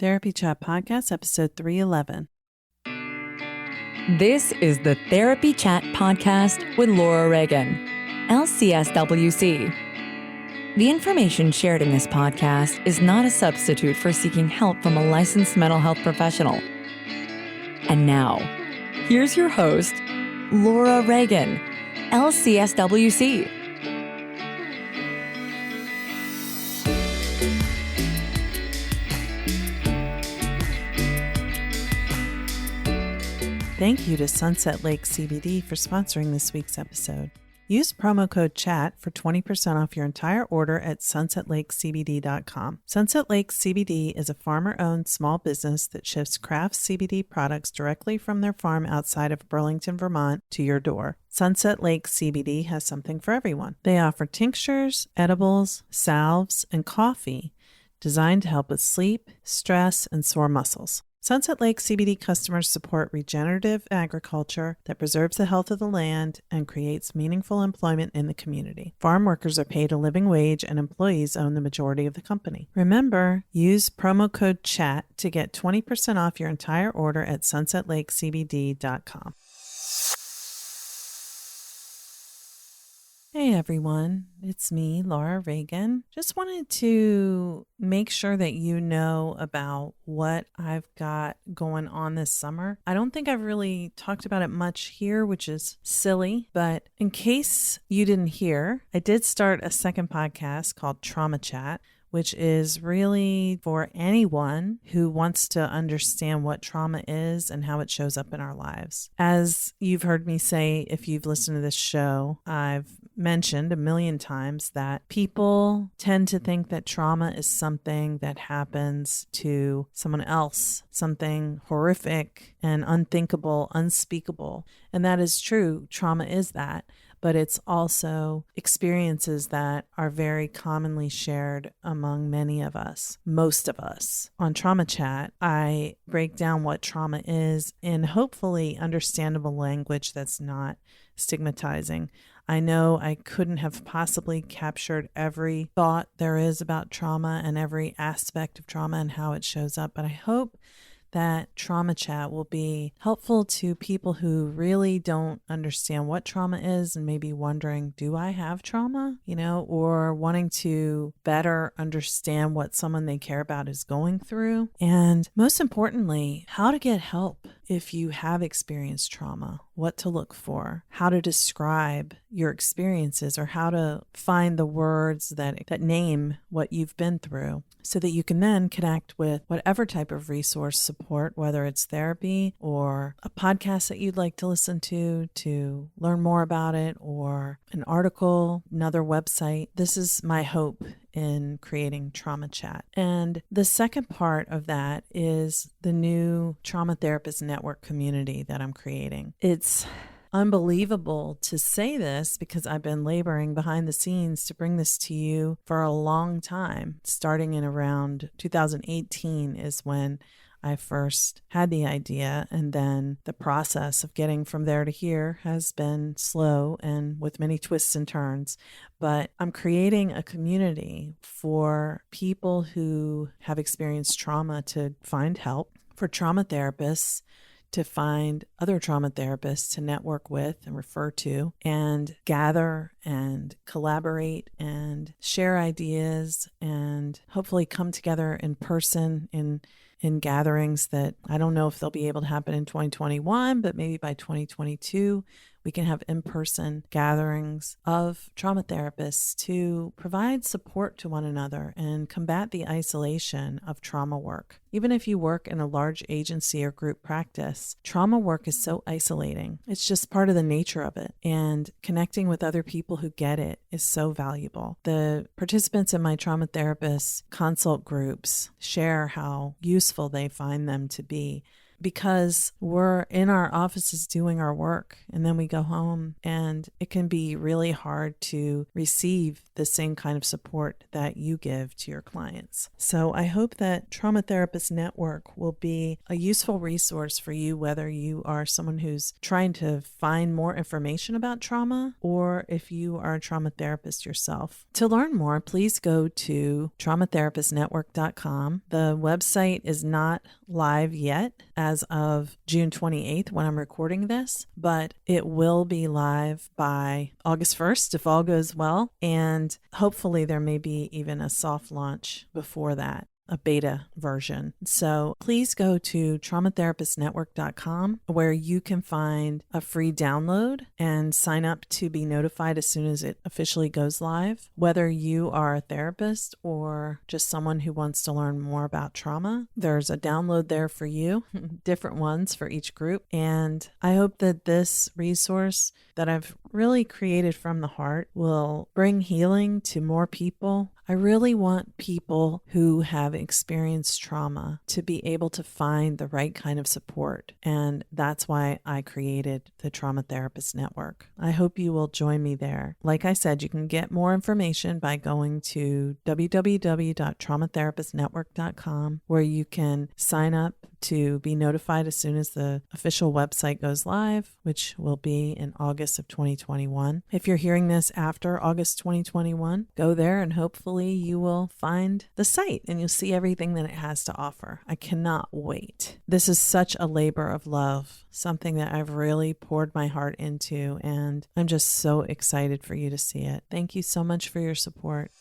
Therapy Chat Podcast, episode 311. This is the Therapy Chat Podcast with Laura Reagan, LCSW-C. The information shared in this podcast is not a substitute for seeking help from a licensed mental health professional. And now, here's your host, Laura Reagan, LCSW-C. Thank you to Sunset Lake CBD for sponsoring this week's episode. Use promo code CHAT for 20% off your entire order at sunsetlakecbd.com. Sunset Lake CBD is a farmer-owned small business that ships craft CBD products directly from their farm outside of Burlington, Vermont to your door. Sunset Lake CBD has something for everyone. They offer tinctures, edibles, salves, and coffee designed to help with sleep, stress, and sore muscles. Sunset Lake CBD customers support regenerative agriculture that preserves the health of the land and creates meaningful employment in the community. Farm workers are paid a living wage and employees own the majority of the company. Remember, use promo code CHAT to get 20% off your entire order at sunsetlakecbd.com. Hey everyone, it's me, Laura Reagan. Just wanted to make sure that you know about what I've got going on this summer. I don't think I've really talked about it much here, which is silly, but in case you didn't hear, I did start a second podcast called Trauma Chat, which is really for anyone who wants to understand what trauma is and how it shows up in our lives. As you've heard me say, if you've listened to this show, I've mentioned a million times that people tend to think that trauma is something that happens to someone else, something horrific and unthinkable, unspeakable. And that is true. Trauma is that. But it's also experiences that are very commonly shared among many of us, most of us. On Trauma Chat, I break down what trauma is in hopefully understandable language that's not stigmatizing. I know I couldn't have possibly captured every thought there is about trauma and every aspect of trauma and how it shows up, but I hope that Trauma Chat will be helpful to people who really don't understand what trauma is and maybe wondering, do I have trauma? Or wanting to better understand what someone they care about is going through. And most importantly, how to get help if you have experienced trauma, what to look for, how to describe your experiences, or how to find the words that name what you've been through, so that you can then connect with whatever type of resource support, whether it's therapy or a podcast that you'd like to listen to learn more about it, or an article, another website. This is my hope in creating Trauma Chat. And the second part of that is the new Trauma Therapist Network community that I'm creating. It's unbelievable to say this because I've been laboring behind the scenes to bring this to you for a long time. Starting in around 2018 is when I first had the idea, and then the process of getting from there to here has been slow and with many twists and turns. But I'm creating a community for people who have experienced trauma to find help, for trauma therapists to find other trauma therapists to network with and refer to, and gather and collaborate and share ideas and hopefully come together in person in gatherings that I don't know if they'll be able to happen in 2021, but maybe by 2022, we can have in-person gatherings of trauma therapists to provide support to one another and combat the isolation of trauma work. Even if you work in a large agency or group practice, trauma work is so isolating. It's just part of the nature of it. And connecting with other people who get it is so valuable. The participants in my trauma therapist consult groups share how useful they find them to be, because we're in our offices doing our work and then we go home, and it can be really hard to receive the same kind of support that you give to your clients. So I hope that Trauma Therapist Network will be a useful resource for you, whether you are someone who's trying to find more information about trauma or if you are a trauma therapist yourself. To learn more, please go to traumatherapistnetwork.com. The website is not live yet as of June 28th when I'm recording this, but it will be live by August 1st if all goes well, and hopefully there may be even a soft launch before that, a beta version. So please go to traumatherapistnetwork.com where you can find a free download and sign up to be notified as soon as it officially goes live. Whether you are a therapist or just someone who wants to learn more about trauma, there's a download there for you, different ones for each group. And I hope that this resource that I've really created from the heart will bring healing to more people. I really want people who have experienced trauma to be able to find the right kind of support. And that's why I created the Trauma Therapist Network. I hope you will join me there. Like I said, you can get more information by going to www.traumatherapistnetwork.com, where you can sign up to be notified as soon as the official website goes live, which will be in August of 2021. If you're hearing this after August 2021, go there and hopefully you will find the site and you'll see everything that it has to offer. I cannot wait. This is such a labor of love, something that I've really poured my heart into, and I'm just so excited for you to see it. Thank you so much for your support.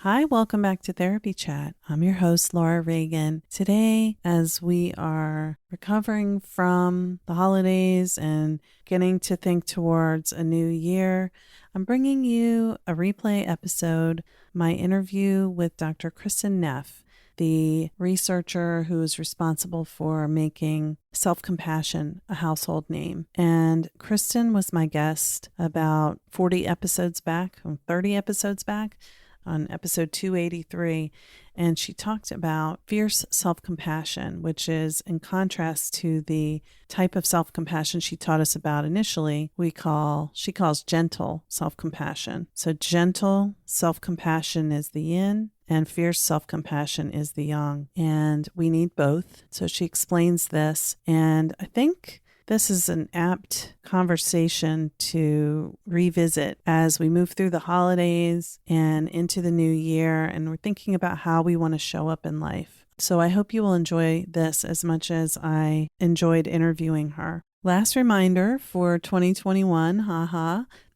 Hi, welcome back to Therapy Chat. I'm your host, Laura Reagan. Today, as we are recovering from the holidays and getting to think towards a new year, I'm bringing you a replay episode, my interview with Dr. Kristin Neff, the researcher who is responsible for making self-compassion a household name. And Kristin was my guest about 40 episodes back, 30 episodes back, on episode 283, and she talked about fierce self-compassion, which is in contrast to the type of self-compassion she taught us about initially. She calls gentle self-compassion. So gentle self-compassion is the yin, and fierce self-compassion is the yang, and we need both. So she explains this, and I think this is an apt conversation to revisit as we move through the holidays and into the new year, and we're thinking about how we want to show up in life. So I hope you will enjoy this as much as I enjoyed interviewing her. Last reminder for 2021,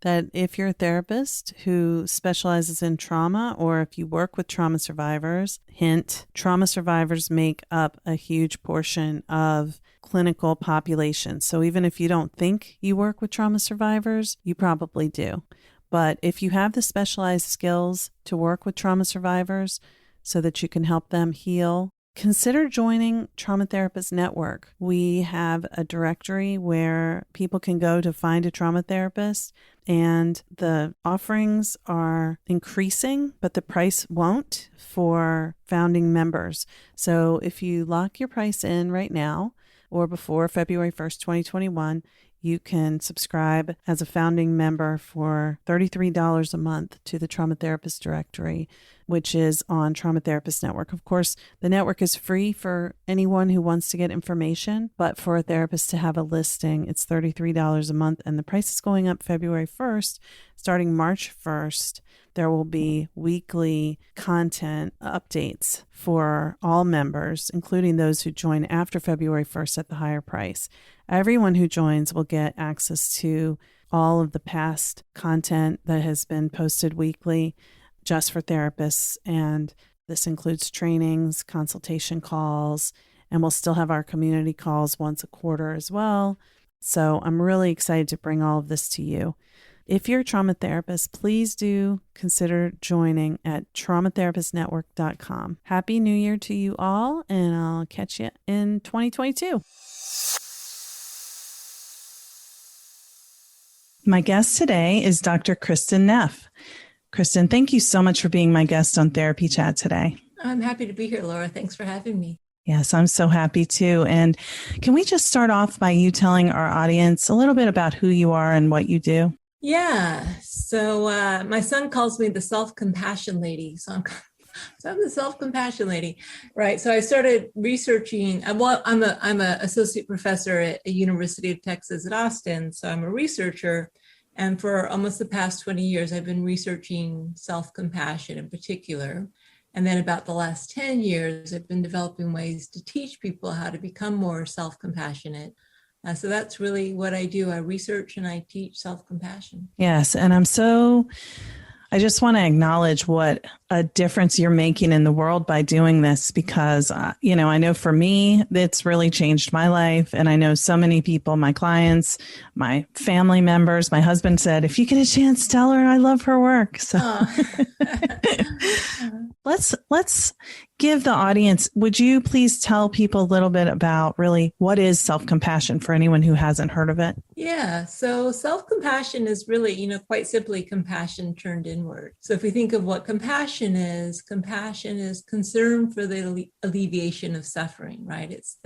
that if you're a therapist who specializes in trauma, or if you work with trauma survivors, hint, trauma survivors make up a huge portion of clinical population. So even if you don't think you work with trauma survivors, you probably do. But if you have the specialized skills to work with trauma survivors so that you can help them heal, consider joining Trauma Therapist Network. We have a directory where people can go to find a trauma therapist, and the offerings are increasing, but the price won't for founding members. So if you lock your price in right now or before February 1st, 2021, you can subscribe as a founding member for $33 a month to the Trauma Therapist Directory, which is on Trauma Therapist Network. Of course, the network is free for anyone who wants to get information, but for a therapist to have a listing, it's $33 a month, and the price is going up February 1st. Starting March 1st, there will be weekly content updates for all members, including those who join after February 1st at the higher price. Everyone who joins will get access to all of the past content that has been posted weekly just for therapists, and this includes trainings, consultation calls, and we'll still have our community calls once a quarter as well. So I'm really excited to bring all of this to you. If you're a trauma therapist, please do consider joining at traumatherapistnetwork.com. Happy New Year to you all, and I'll catch you in 2022. My guest today is Dr. Kristin Neff. Kristin, thank you so much for being my guest on Therapy Chat today. I'm happy to be here, Laura. Thanks for having me. Yes, I'm so happy too. And can we just start off by you telling our audience a little bit about who you are and what you do? Yeah. So my son calls me the self-compassion lady. So I'm the self-compassion lady, right? So I started researching. I'm a associate professor at the University of Texas at Austin. So I'm a researcher. And for almost the past 20 years, I've been researching self-compassion in particular. And then about the last 10 years, I've been developing ways to teach people how to become more self-compassionate. So that's really what I do. I research and I teach self-compassion. Yes. And I just want to acknowledge what a difference you're making in the world by doing this, because, I know for me, it's really changed my life. And I know so many people, my clients, my family members, my husband said, if you get a chance, tell her I love her work. So let's give the audience, would you please tell people a little bit about really what is self-compassion for anyone who hasn't heard of it? Yeah. So self-compassion is really, quite simply compassion turned inward. So if we think of what compassion is concern for the alleviation of suffering, right? It's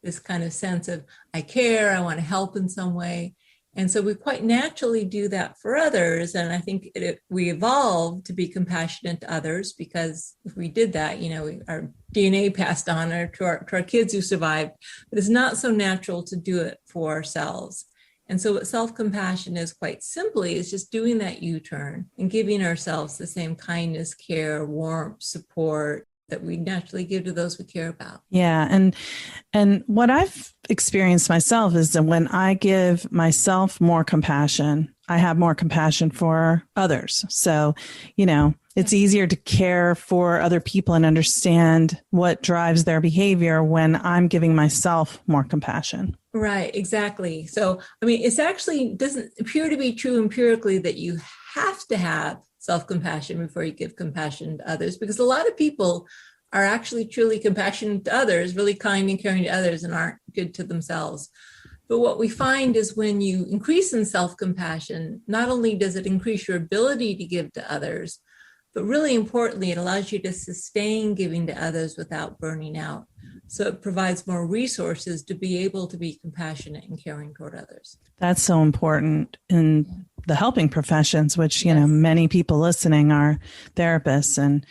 this kind of sense of I care, I want to help in some way. And so we quite naturally do that for others. And I think we evolved to be compassionate to others because if we did that, our DNA passed on to our kids who survived. But it's not so natural to do it for ourselves. And so what self-compassion is quite simply is just doing that U-turn and giving ourselves the same kindness, care, warmth, support that we naturally give to those we care about. Yeah. And what I've experienced myself is that when I give myself more compassion, I have more compassion for others. So, it's easier to care for other people and understand what drives their behavior when I'm giving myself more compassion. Right, exactly. So, it's actually doesn't appear to be true empirically that you have to have self-compassion before you give compassion to others, because a lot of people are actually truly compassionate to others, really kind and caring to others, and aren't good to themselves. But what we find is when you increase in self-compassion, not only does it increase your ability to give to others, but really importantly, it allows you to sustain giving to others without burning out. So it provides more resources to be able to be compassionate and caring toward others. That's so important in the helping professions, which, many people listening are therapists. And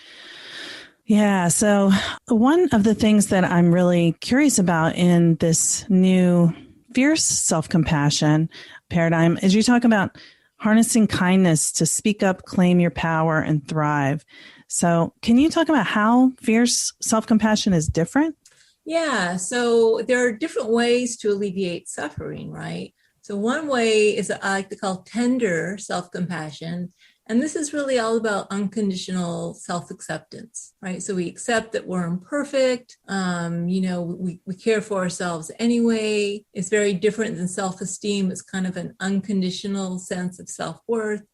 so one of the things that I'm really curious about in this new fierce self-compassion paradigm is you talk about harnessing kindness to speak up, claim your power, and thrive. So can you talk about how fierce self-compassion is different? Yeah, so there are different ways to alleviate suffering, right? So one way is I like to call tender self-compassion. And this is really all about unconditional self-acceptance, right? So we accept that we're imperfect. We care for ourselves anyway. It's very different than self-esteem. It's kind of an unconditional sense of self-worth.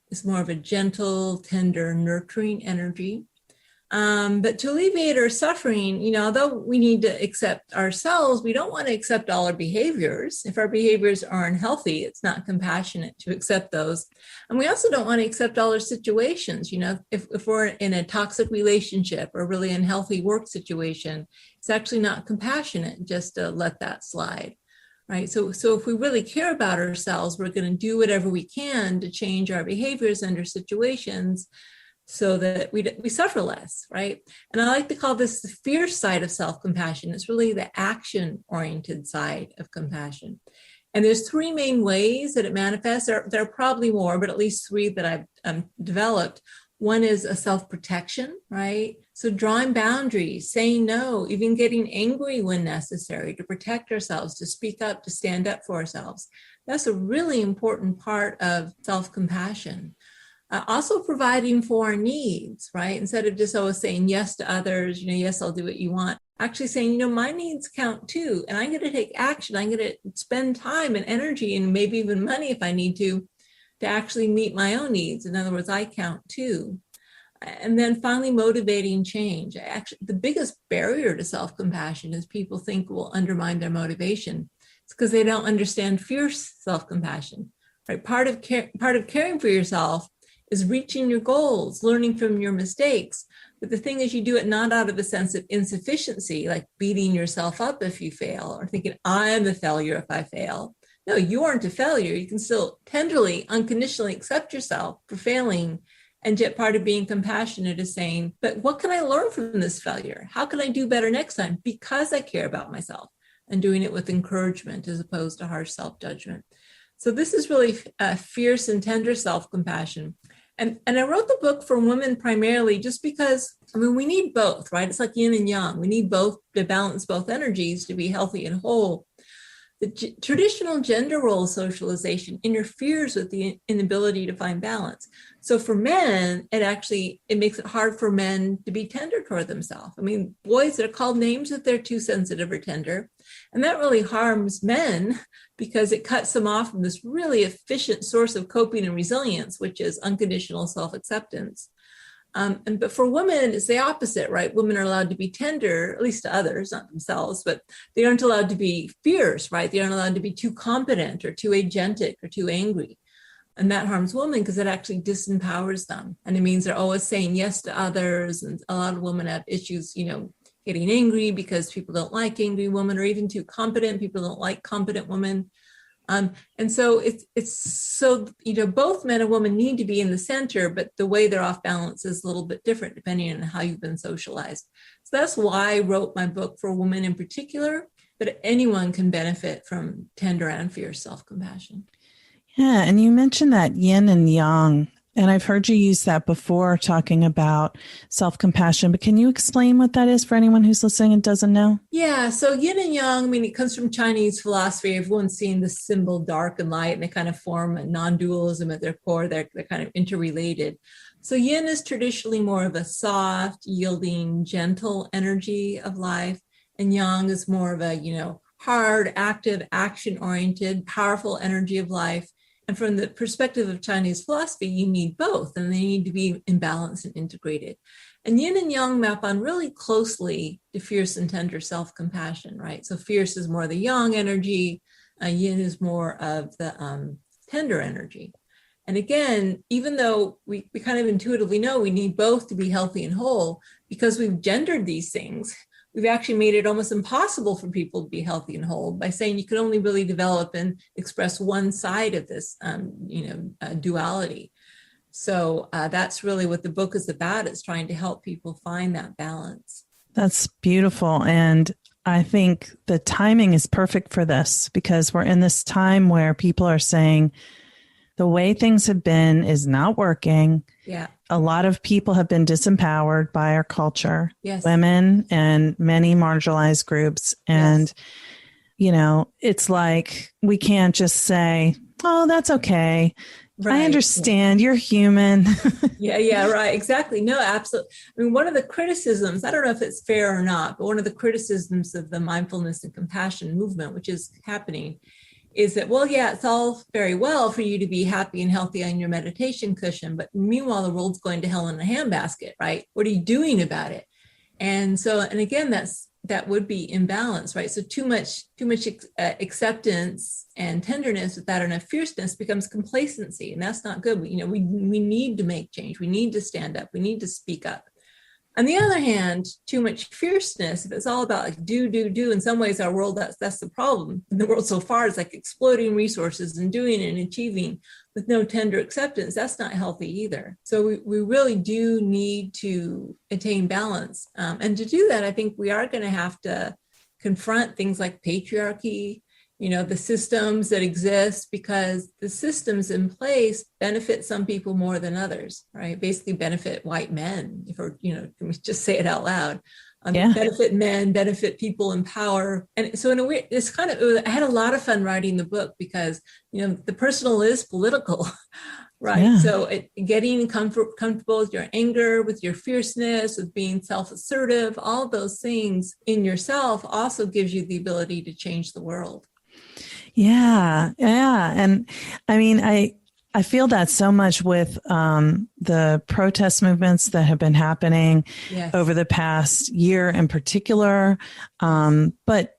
It's more of a gentle, tender, nurturing energy. But to alleviate our suffering, although we need to accept ourselves, we don't want to accept all our behaviors. If our behaviors are unhealthy, it's not compassionate to accept those. And we also don't want to accept all our situations. If we're in a toxic relationship or really unhealthy work situation, it's actually not compassionate just to let that slide. Right. So if we really care about ourselves, we're going to do whatever we can to change our behaviors under situations so that we suffer less, right? And I like to call this the fierce side of self-compassion. It's really the action-oriented side of compassion. And there's three main ways that it manifests. There are probably more, but at least three that I've developed. One is a self-protection, right? So drawing boundaries, saying no, even getting angry when necessary to protect ourselves, to speak up, to stand up for ourselves. That's a really important part of self-compassion. Also providing for our needs, right? Instead of just always saying yes to others, yes, I'll do what you want. Actually saying, my needs count too. And I'm going to take action. I'm going to spend time and energy and maybe even money if I need to actually meet my own needs. In other words, I count too. And then finally, motivating change. Actually, the biggest barrier to self-compassion is people think will undermine their motivation. It's because they don't understand fierce self-compassion, right? Part of caring for yourself is reaching your goals, learning from your mistakes. But the thing is, you do it not out of a sense of insufficiency, like beating yourself up if you fail or thinking, I'm a failure if I fail. No, you aren't a failure. You can still tenderly, unconditionally accept yourself for failing. And yet part of being compassionate is saying, but what can I learn from this failure? How can I do better next time? Because I care about myself, and doing it with encouragement as opposed to harsh self-judgment. So this is really fierce and tender self-compassion. And I wrote the book for women primarily just because, we need both, right? It's like yin and yang. We need both to balance both energies to be healthy and whole. The traditional gender role socialization interferes with the inability to find balance. So for men, it makes it hard for men to be tender toward themselves. Boys are called names if they're too sensitive or tender. And that really harms men because it cuts them off from this really efficient source of coping and resilience, which is unconditional self-acceptance. But for women, it's the opposite, right? Women are allowed to be tender, at least to others, not themselves, but they aren't allowed to be fierce, right? They aren't allowed to be too competent or too agentic or too angry. And that harms women because it actually disempowers them. And it means they're always saying yes to others. And a lot of women have issues, getting angry because people don't like angry women, or even too competent. People don't like competent women. And so it's so, both men and women need to be in the center, but the way they're off balance is a little bit different depending on how you've been socialized. So that's why I wrote my book for women in particular, but anyone can benefit from tender and fierce self-compassion. Yeah. And you mentioned that yin and yang, and I've heard you use that before talking about self-compassion, but can you explain what that is for anyone who's listening and doesn't know? Yeah. So yin and yang, it comes from Chinese philosophy. Everyone's seen the symbol dark and light, and they kind of form a non-dualism at their core. They're kind of interrelated. So yin is traditionally more of a soft, yielding, gentle energy of life. And yang is more of a, hard, active, action-oriented, powerful energy of life. And from the perspective of Chinese philosophy, you need both, and they need to be in balance and integrated. And yin and yang map on really closely to fierce and tender self-compassion, right? So fierce is more the yang energy, yin is more of the tender energy. And again, even though we kind of intuitively know we need both to be healthy and whole, because we've gendered these things, we've actually made it almost impossible for people to be healthy and whole by saying you can only really develop and express one side of this, duality. So that's really what the book is about. It's trying to help people find that balance. That's beautiful. And I think the timing is perfect for this because we're in this time where people are saying the way things have been is not working. Yeah. A lot of people have been disempowered by our culture, yes. Women and many marginalized groups. And, yes. It's like we can't just say, oh, that's okay. Right. I understand. You're human. Yeah, right. Exactly. No, absolutely. One of the criticisms, I don't know if it's fair or not, but one of the criticisms of the mindfulness and compassion movement, which is happening, is that, it's all very well for you to be happy and healthy on your meditation cushion, but meanwhile, the world's going to hell in a handbasket, right? What are you doing about it? And so, and again, that would be imbalance, right? So too much acceptance and tenderness without enough fierceness becomes complacency, and that's not good. We need to make change. We need to stand up. We need to speak up. On the other hand, too much fierceness, if it's all about like do, in some ways our world, that's the problem. The world so far is like exploding resources and doing and achieving with no tender acceptance. That's not healthy either. So we really do need to attain balance. And to do that, I think we are going to have to confront things like patriarchy, the systems that exist, because the systems in place benefit some people more than others, right? Basically benefit white men, can we just say it out loud? Benefit men, benefit people in power. And so in a way, I had a lot of fun writing the book because, the personal is political, right? Yeah. So getting comfortable with your anger, with your fierceness, with being self-assertive, all those things in yourself also gives you the ability to change the world. Yeah. And I I feel that so much with the protest movements that have been happening over the past year in particular. But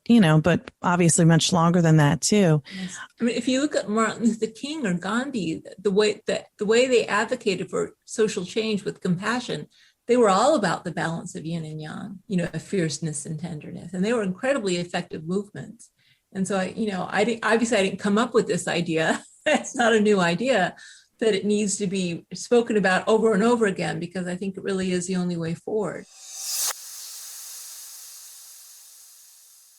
obviously much longer than that too. Yes. I mean, if you look at Martin Luther King or Gandhi, the way they advocated for social change with compassion, they were all about the balance of yin and yang, fierceness and tenderness, and they were incredibly effective movements. And so, I didn't come up with this idea. It's not a new idea, that it needs to be spoken about over and over again, because I think it really is the only way forward.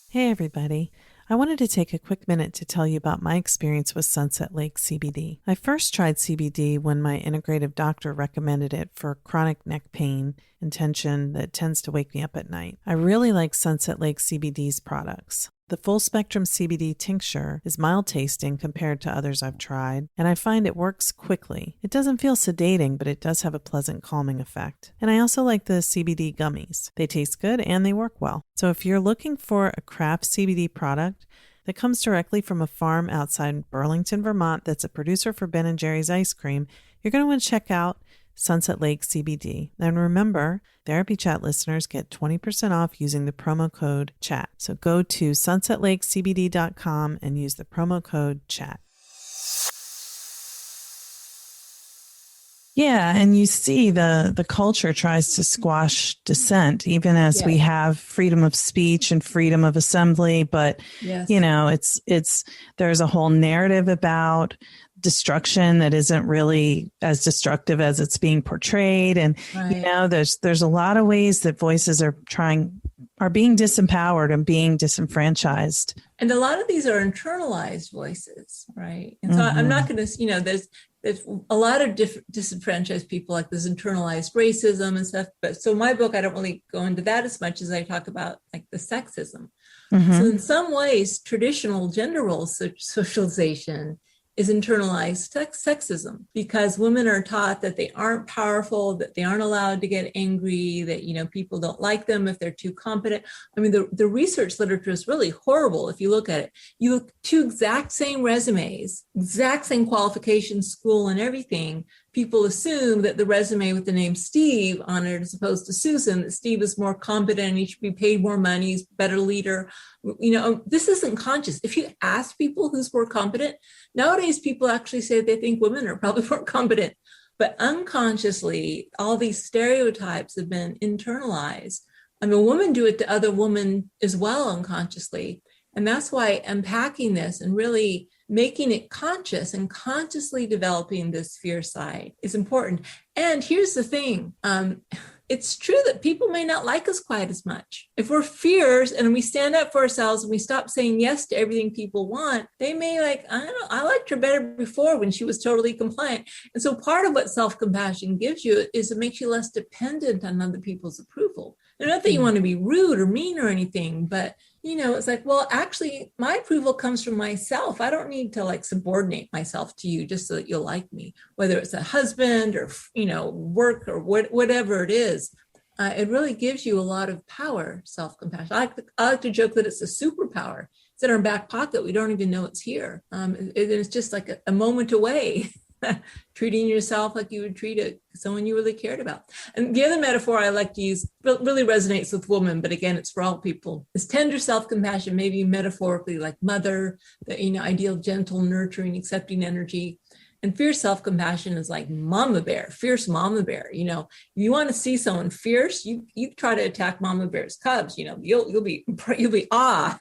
Hey, everybody. I wanted to take a quick minute to tell you about my experience with Sunset Lake CBD. I first tried CBD when my integrative doctor recommended it for chronic neck pain and tension that tends to wake me up at night. I really like Sunset Lake CBD's products. The full spectrum CBD tincture is mild tasting compared to others I've tried, and I find it works quickly. It doesn't feel sedating, but it does have a pleasant calming effect. And I also like the CBD gummies. They taste good and they work well. So if you're looking for a craft CBD product that comes directly from a farm outside Burlington, Vermont that's a producer for Ben & Jerry's ice cream, you're going to want to check out Sunset Lake CBD. And remember, Therapy Chat listeners get 20% off using the promo code CHAT. So go to sunsetlakecbd.com and use the promo code CHAT. Yeah, and you see the culture tries to squash dissent, even as we have freedom of speech and freedom of assembly. But, it's there's a whole narrative about destruction that isn't really as destructive as it's being portrayed. And, there's a lot of ways that voices are being disempowered and being disenfranchised. And a lot of these are internalized voices, right? And so I'm not going to, there's a lot of different disenfranchised people, like this internalized racism and stuff. But so my book, I don't really go into that as much as I talk about like the sexism. So in some ways, traditional gender role socialization is internalized sexism, because women are taught that they aren't powerful, that they aren't allowed to get angry, that, people don't like them if they're too competent. I mean, the research literature is really horrible. If you look at it, you look two exact same resumes, exact same qualifications, school and everything. People assume that the resume with the name Steve on it, as opposed to Susan, that Steve is more competent and he should be paid more money, he's a better leader. This isn't conscious. If you ask people who's more competent, nowadays people actually say they think women are probably more competent. But unconsciously, all these stereotypes have been internalized. I mean, women do it to other women as well unconsciously. And that's why unpacking this and really making it conscious and consciously developing this fear side is important. And here's the thing. It's true that people may not like us quite as much. If we're fierce and we stand up for ourselves and we stop saying yes to everything people want, they may I liked her better before when she was totally compliant. And so part of what self-compassion gives you is it makes you less dependent on other people's approval. And not that you want to be rude or mean or anything, but it's like, well, actually, my approval comes from myself. I don't need to subordinate myself to you just so that you'll like me, whether it's a husband or, work or whatever it is. It really gives you a lot of power, self-compassion. I like to joke that it's a superpower. It's in our back pocket. We don't even know it's here. It's just like a moment away. Treating yourself like you would treat someone you really cared about. And the other metaphor I like to use really resonates with women, but again, it's for all people. Is tender self-compassion, maybe metaphorically like mother, the ideal, gentle, nurturing, accepting energy. And fierce self-compassion is like mama bear, fierce mama bear. If you want to see someone fierce, you try to attack mama bear's cubs. You'll be in awe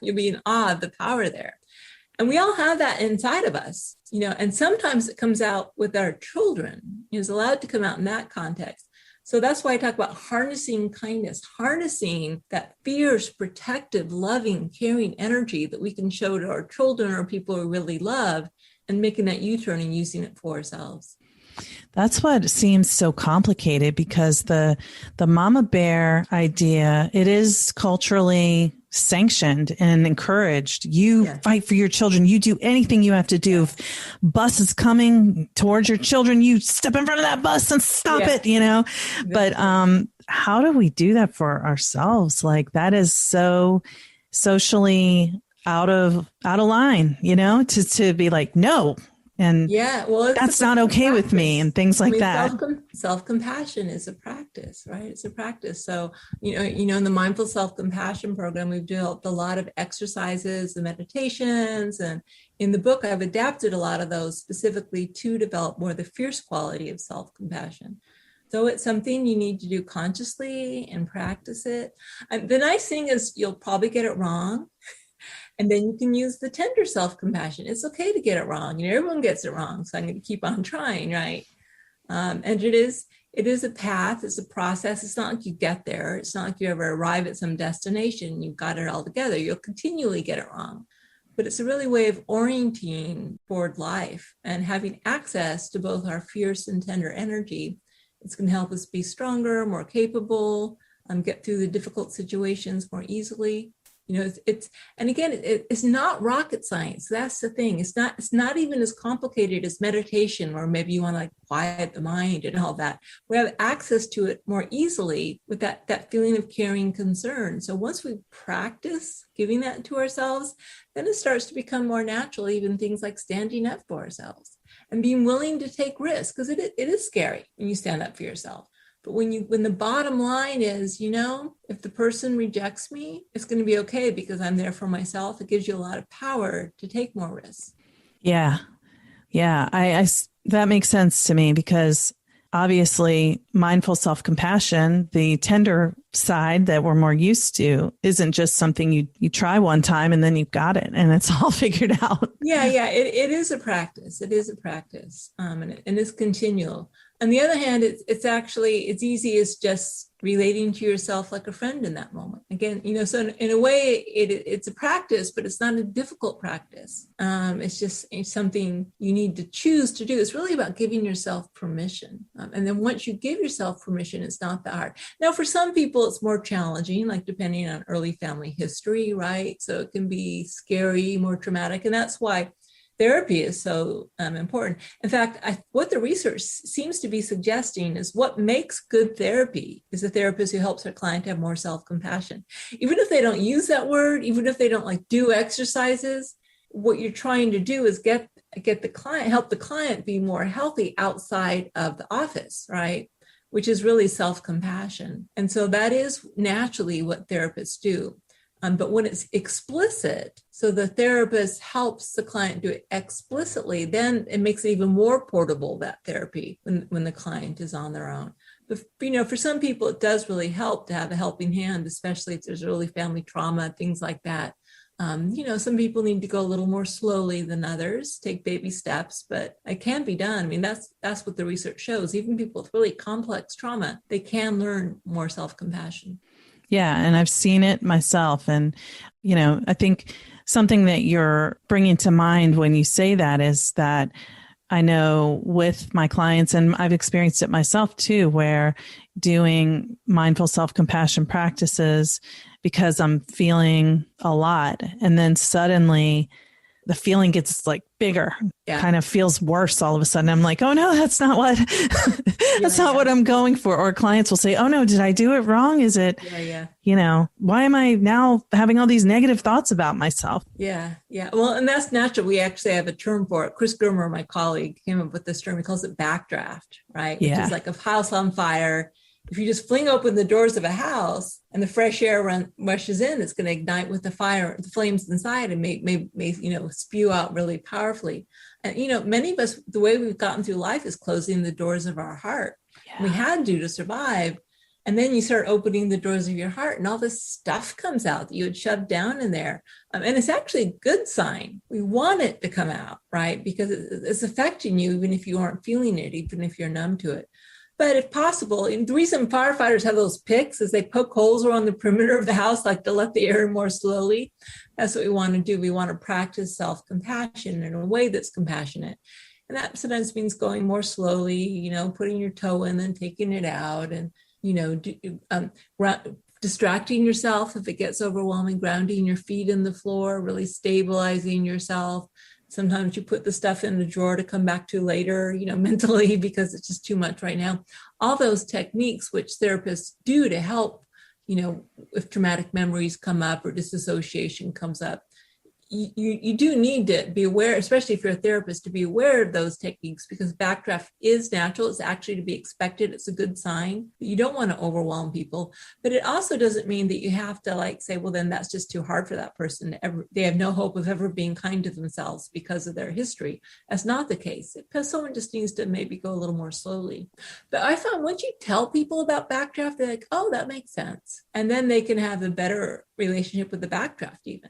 of the power there. And we all have that inside of us, and sometimes it comes out with our children. It's allowed to come out in that context. So that's why I talk about harnessing kindness, harnessing that fierce, protective, loving, caring energy that we can show to our children or people we really love, and making that U-turn and using it for ourselves. That's what seems so complicated, because the mama bear idea, it is culturally sanctioned and encouraged. You fight for your children. You do anything you have to do. If bus is coming towards your children, you step in front of that bus and stop it, But how do we do that for ourselves? That is so socially out of line, to be like, no. And yeah, well, that's not okay with me and things like that. Self-compassion is a practice, right? It's a practice. So, in the mindful self-compassion program, we've developed a lot of exercises and meditations. And in the book, I've adapted a lot of those specifically to develop more the fierce quality of self-compassion. So it's something you need to do consciously and practice it. And the nice thing is you'll probably get it wrong. And then you can use the tender self-compassion. It's okay to get it wrong. Everyone gets it wrong. So I'm going to keep on trying, right? And it is a path. It's a process. It's not like you get there. It's not like you ever arrive at some destination and you've got it all together. You'll continually get it wrong. But it's a really way of orienting toward life and having access to both our fierce and tender energy. It's going to help us be stronger, more capable, get through the difficult situations more easily. It's not rocket science. That's the thing. It's not even as complicated as meditation, where maybe you want to like quiet the mind and all that. We have access to it more easily with that feeling of caring concern. So once we practice giving that to ourselves, then it starts to become more natural, even things like standing up for ourselves and being willing to take risks, because it is scary when you stand up for yourself. But when the bottom line is, if the person rejects me, it's going to be okay because I'm there for myself. It gives you a lot of power to take more risks. Yeah. Yeah. I that makes sense to me, because obviously mindful self-compassion, the tender side that we're more used to, isn't just something you try one time and then you've got it and it's all figured out. Yeah. It is a practice. It is a practice. And it's continual. On the other hand, it's easy as just relating to yourself like a friend in that moment. Again, so in a way, it's a practice, but it's not a difficult practice. It's something you need to choose to do. It's really about giving yourself permission. And then once you give yourself permission, it's not that hard. Now, for some people, it's more challenging, like depending on early family history, right? So it can be scary, more traumatic. And that's why therapy is so important. In fact, what the research seems to be suggesting is what makes good therapy is a therapist who helps their client have more self-compassion. Even if they don't use that word, even if they don't do exercises, what you're trying to do is help the client be more healthy outside of the office, right? Which is really self-compassion. And so that is naturally what therapists do. But when it's explicit, so the therapist helps the client do it explicitly, then it makes it even more portable, that therapy, when the client is on their own. But, for some people, it does really help to have a helping hand, especially if there's early family trauma, things like that. Some people need to go a little more slowly than others, take baby steps, but it can be done. I mean, that's what the research shows. Even people with really complex trauma, they can learn more self-compassion. Yeah. And I've seen it myself. And, I think something that you're bringing to mind when you say that is that I know with my clients, and I've experienced it myself too, where doing mindful self-compassion practices, because I'm feeling a lot, and then suddenly the feeling gets bigger, kind of feels worse all of a sudden. I'm like, oh no, that's not what, what I'm going for. Or clients will say, oh no, did I do it wrong? Is it, why am I now having all these negative thoughts about myself? Yeah. Well, and that's natural. We actually have a term for it. Chris Germer, my colleague, came up with this term. He calls it backdraft, right? Which is like a house on fire. If you just fling open the doors of a house and the fresh air rushes in, it's going to ignite with the flames inside, and may spew out really powerfully. And many of us, the way we've gotten through life is closing the doors of our heart. Yeah. We had to survive. And then you start opening the doors of your heart, and all this stuff comes out that you had shoved down in there. And it's actually a good sign. We want it to come out, right? Because it's affecting you, even if you aren't feeling it, even if you're numb to it. But if possible, and the reason firefighters have those picks is they poke holes around the perimeter of the house, to let the air in more slowly. That's what we want to do. We want to practice self-compassion in a way that's compassionate. And that sometimes means going more slowly, putting your toe in and taking it out, and, distracting yourself if it gets overwhelming, grounding your feet in the floor, really stabilizing yourself. Sometimes you put the stuff in the drawer to come back to later, mentally, because it's just too much right now. All those techniques, which therapists do to help, if traumatic memories come up or disassociation comes up, you do need to be aware, especially if you're a therapist, to be aware of those techniques, because backdraft is natural. It's actually to be expected. It's a good sign. You don't want to overwhelm people, but it also doesn't mean that you have to like say, well, then that's just too hard for that person. They have no hope of ever being kind to themselves because of their history. That's not the case. Because someone just needs to maybe go a little more slowly. But I found once you tell people about backdraft, they're like, oh, that makes sense. And then they can have a better relationship with the backdraft even.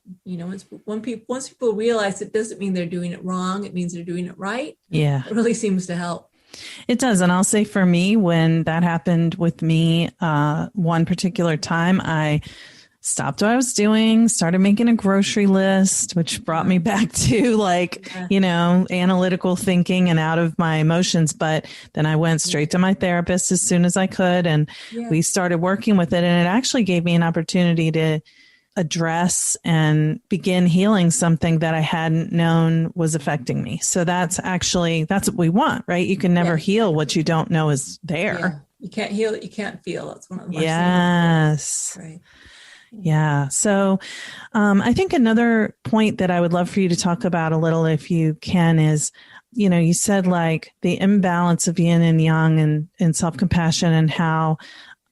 Once people realize it doesn't mean they're doing it wrong, it means they're doing it right. Yeah. It really seems to help. It does. And I'll say for me, when that happened with me, one particular time, I stopped what I was doing, started making a grocery list, which brought me back to analytical thinking and out of my emotions. But then I went straight to my therapist as soon as I could. And we started working with it. And it actually gave me an opportunity to address and begin healing something that I hadn't known was affecting me. So that's what we want, right? You can never heal what you don't know is there. Yeah. You can't heal it. You can't feel. That's one of the Yes. Right. Yeah. So I think another point that I would love for you to talk about a little, if you can, is, you said like the imbalance of yin and yang and self-compassion, and how,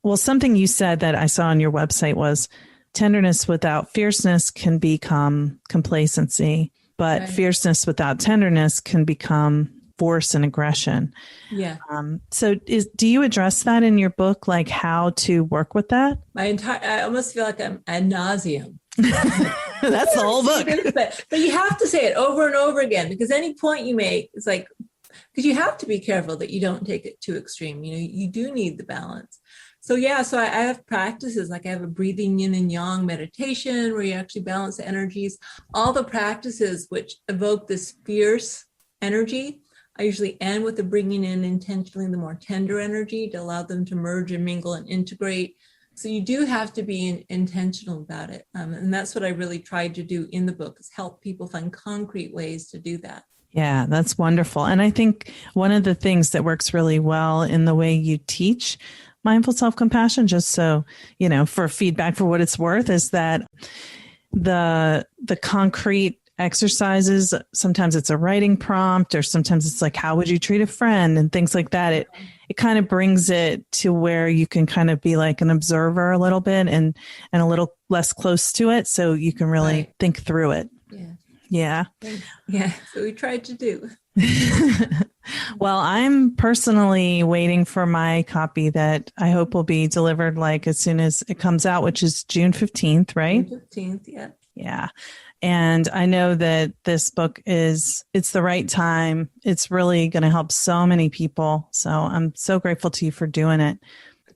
well, something you said that I saw on your website was tenderness without fierceness can become complacency, but fierceness without tenderness can become force and aggression. Yeah. So do you address that in your book, like how to work with that? I almost feel like I'm ad nauseum. That's the whole book. But you have to say it over and over again, because any point you make is like, because you have to be careful that you don't take it too extreme. You do need the balance. So I have practices, like I have a breathing yin and yang meditation where you actually balance the energies. All the practices which evoke this fierce energy, I usually end with the bringing in intentionally the more tender energy to allow them to merge and mingle and integrate. So you do have to be intentional about it. And that's what I really tried to do in the book, is help people find concrete ways to do that. Yeah, that's wonderful. And I think one of the things that works really well in the way you teach mindful self-compassion, just so, for feedback for what it's worth, is that the concrete exercises, sometimes it's a writing prompt, or sometimes it's like, how would you treat a friend, and things like that. It kind of brings it to where you can kind of be like an observer a little bit and a little less close to it, so you can really think through it. Yeah. Yeah. So we tried to do. Well, I'm personally waiting for my copy that I hope will be delivered like as soon as it comes out, which is June 15th, right? June 15th, yeah. Yeah. And I know that this book it's the right time. It's really going to help so many people. So I'm so grateful to you for doing it.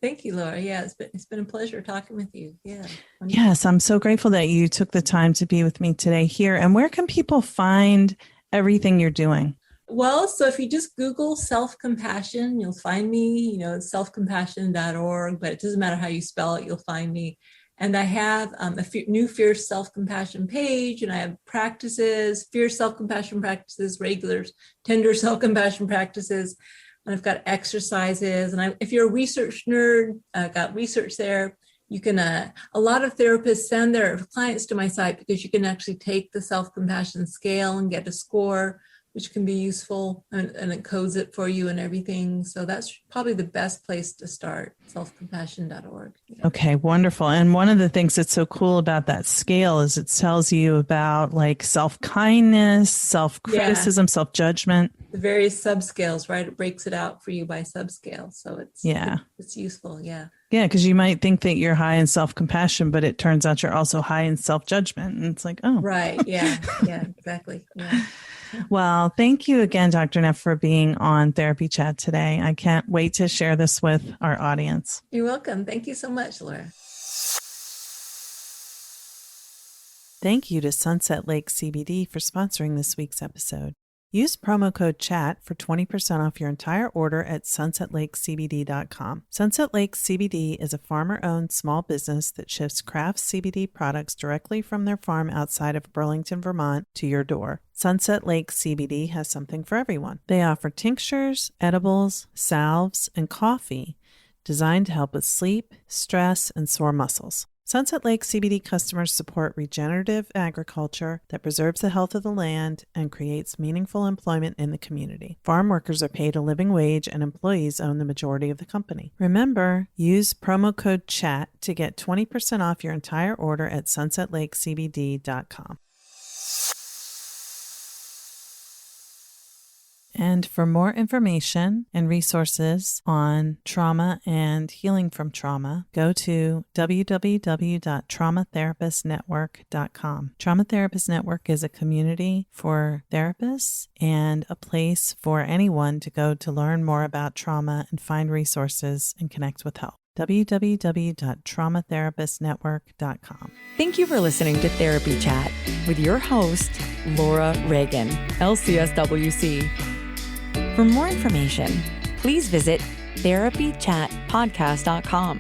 Thank you, Laura. Yeah, it's been a pleasure talking with you. Yeah. Yes, I'm so grateful that you took the time to be with me today here. And where can people find everything you're doing? Well, so if you just Google self-compassion, you'll find me, selfcompassion.org, but it doesn't matter how you spell it, you'll find me. And I have a new fierce self-compassion page, and I have practices, fierce self-compassion practices, regular tender self-compassion practices. And I've got exercises. And if you're a research nerd, I've got research there. You can, a lot of therapists send their clients to my site because you can actually take the self-compassion scale and get a score, which can be useful, and it codes it for you and everything. So that's probably the best place to start, selfcompassion.org. Okay, wonderful. And one of the things that's so cool about that scale is it tells you about like self-kindness, self-criticism, self-judgment. The various subscales, right? It breaks it out for you by subscale. So it's useful. Yeah. Yeah, because you might think that you're high in self-compassion, but it turns out you're also high in self-judgment. And it's like, oh. Right. Yeah. Yeah, exactly. Yeah. Well, thank you again, Dr. Neff, for being on Therapy Chat today. I can't wait to share this with our audience. You're welcome. Thank you so much, Laura. Thank you to Sunset Lake CBD for sponsoring this week's episode. Use promo code CHAT for 20% off your entire order at sunsetlakecbd.com. Sunset Lake CBD is a farmer-owned small business that ships craft CBD products directly from their farm outside of Burlington, Vermont, to your door. Sunset Lake CBD has something for everyone. They offer tinctures, edibles, salves, and coffee designed to help with sleep, stress, and sore muscles. Sunset Lake CBD customers support regenerative agriculture that preserves the health of the land and creates meaningful employment in the community. Farm workers are paid a living wage and employees own the majority of the company. Remember, use promo code CHAT to get 20% off your entire order at sunsetlakecbd.com. And for more information and resources on trauma and healing from trauma, go to www.traumatherapistnetwork.com. Trauma Therapist Network is a community for therapists and a place for anyone to go to learn more about trauma and find resources and connect with help. www.traumatherapistnetwork.com. Thank you for listening to Therapy Chat with your host, Laura Reagan, LCSW-C. For more information, please visit therapychatpodcast.com.